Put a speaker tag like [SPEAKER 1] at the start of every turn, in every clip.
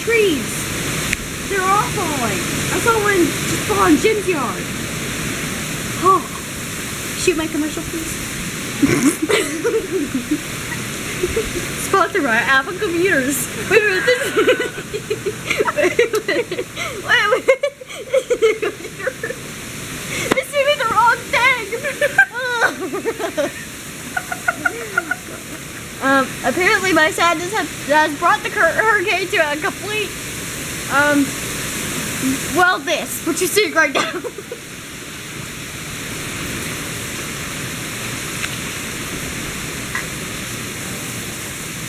[SPEAKER 1] trees. They're all falling. I saw one just fall in Jim's yard. Oh. Shoot my commercial, please. Sponsored by Apple Computers. Wait. This gave me the wrong thing. Apparently my sadness has brought the hurricane to a complete, well, this, what you're seeing right now.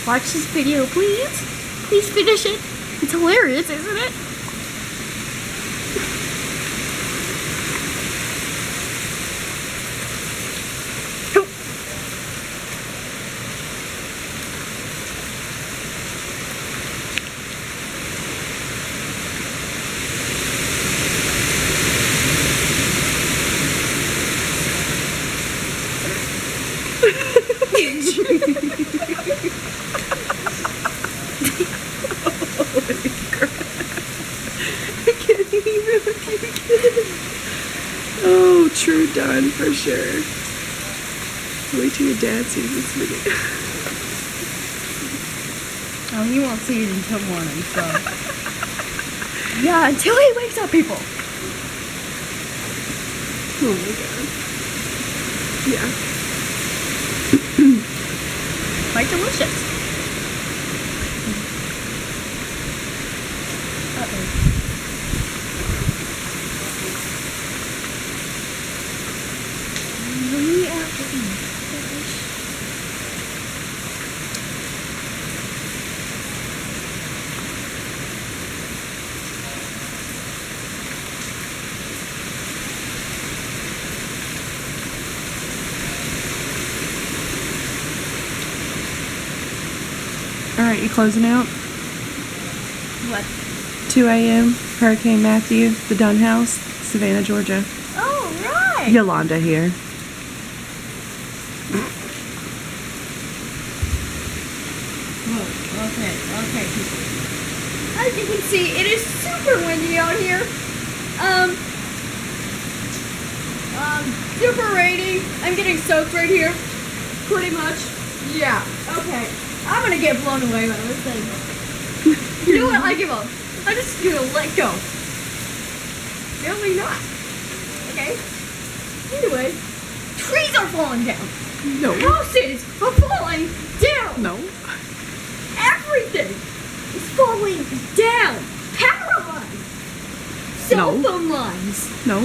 [SPEAKER 1] Watch this video, please. Please finish it. It's hilarious, isn't it?
[SPEAKER 2] Oh, true Dunn for sure. Wait till your dad sees this video.
[SPEAKER 1] Oh, he won't see it until morning, so. Yeah, until he wakes up, people.
[SPEAKER 2] Oh my god. Yeah.
[SPEAKER 1] Quite delicious. Uh-oh.
[SPEAKER 2] Alright, you closing out?
[SPEAKER 1] What?
[SPEAKER 2] 2 a.m. Hurricane Matthew, the Dunn house, Savannah, Georgia.
[SPEAKER 1] Oh, right.
[SPEAKER 2] Yolanda here.
[SPEAKER 1] Whoa, okay. As you can see, it is super windy out here. Super rainy. I'm getting soaked right here. Pretty much. Yeah, okay. I'm gonna get blown away by this thing. You know what? I give up. I'm just gonna let go. Really not. Okay? Anyway, trees are falling down.
[SPEAKER 2] No.
[SPEAKER 1] Houses are falling down.
[SPEAKER 2] No.
[SPEAKER 1] Everything is falling down. Power lines. Cell
[SPEAKER 2] No.
[SPEAKER 1] phone lines.
[SPEAKER 2] No.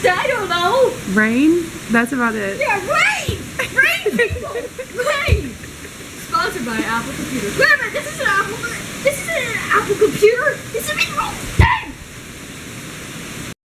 [SPEAKER 1] I don't know.
[SPEAKER 2] Rain? That's about it.
[SPEAKER 1] Yeah, rain! Rain, people! Rain! Sponsored by Apple Computers. Wait a minute, this isn't an Apple computer. This is me.